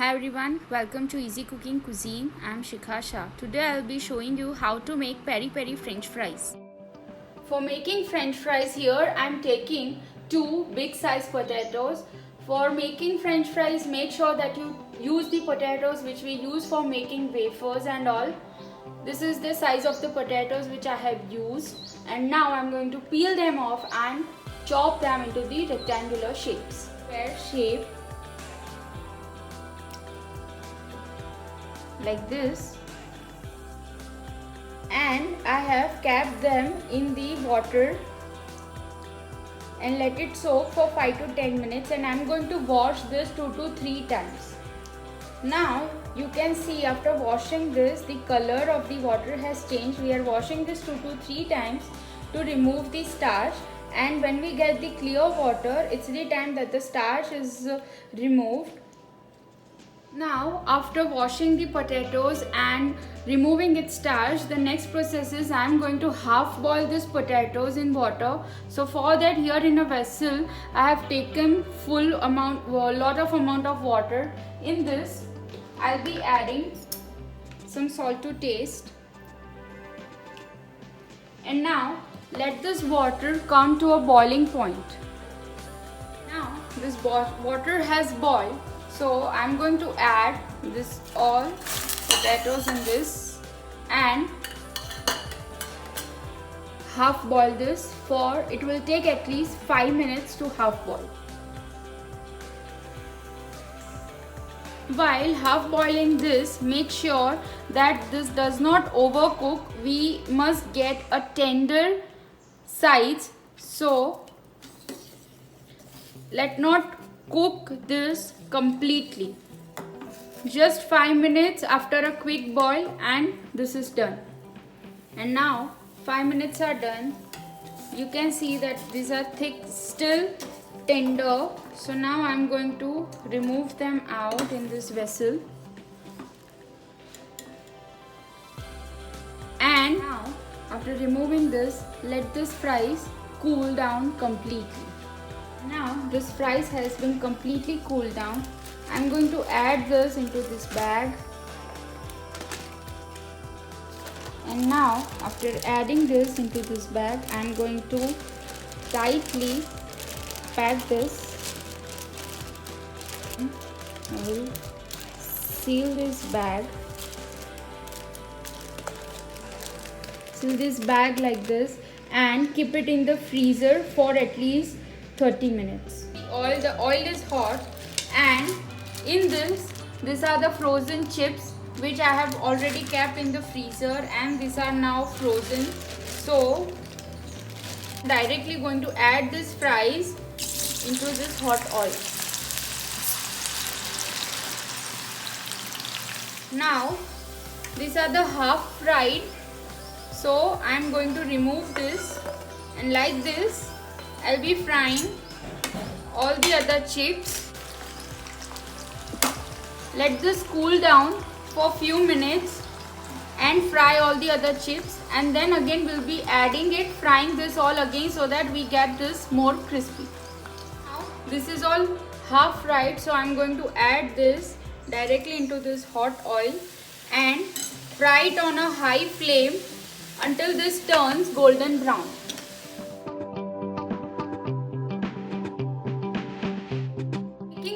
Hi everyone, welcome to Easy Cooking Cuisine. I'm Shikha Shah. Today I'll be showing you how to make peri peri french fries. For making french fries here, I'm taking two big size potatoes. For making french fries, make sure that you use the potatoes which we use for making wafers and all. This is the size of the potatoes which I have used, and now I'm going to peel them off and chop them into the rectangular shapes. Square shape like this, and I have kept them in the water and let it soak for 5 to 10 minutes, and I'm going to wash this 2 to 3 times. Now you can see after washing this, the color of the water has changed. We are washing this 2 to 3 times to remove the starch, and when we get the clear water, it's the time that the starch is removed. Now after washing the potatoes and removing its starch, the next process is I am going to half boil these potatoes in water. So for that, here in a vessel I have taken lot of amount of water. In this I'll be adding some salt to taste, and now let this water come to a boiling point. Now this water has boiled, so I'm going to add this all potatoes in this and half boil this. For it will take at least 5 minutes to half boil. While half boiling this, make sure that this does not overcook. We must get a tender sides, so let not cook this completely. Just 5 minutes after a quick boil and this is done. And now 5 minutes are done. You can see that these are thick, still tender. So now I'm going to remove them out in this vessel. And now after removing this, let this fries cool down completely. Now this fries has been completely cooled down. I'm going to add this into this bag, and now after adding this into this bag, I'm going to tightly pack this. I will seal this bag. Seal this bag like this and keep it in the freezer for at least 30 minutes. The oil is hot, and in these are the frozen chips which I have already kept in the freezer, and these are now frozen. So directly going to add this fries into this hot oil. Now these are the half fried, so I am going to remove this, and like this I'll be frying all the other chips. Let this cool down for a few minutes and fry all the other chips, and then again we'll be adding it, frying this all again so that we get this more crispy. Now this is all half fried, so I'm going to add this directly into this hot oil and fry it on a high flame until this turns golden brown.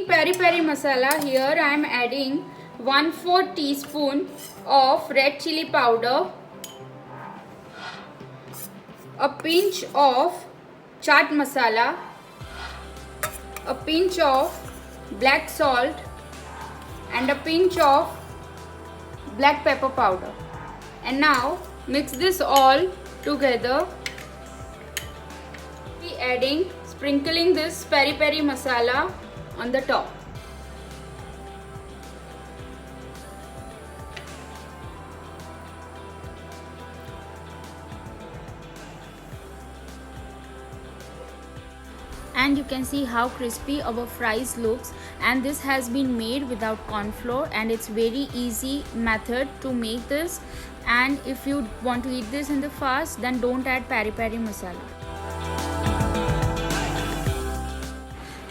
Peri peri masala, here I am adding 1/4 teaspoon of red chili powder, a pinch of chaat masala, a pinch of black salt, and a pinch of black pepper powder. And now mix this all together. Be adding, sprinkling this peri peri masala on the top. And you can see how crispy our fries looks, and this has been made without corn flour, and it's very easy method to make this. And if you want to eat this in the fast, then don't add peri peri masala.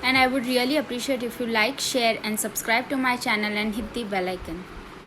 and I would really appreciate if you like, share and subscribe to my channel and hit the bell icon.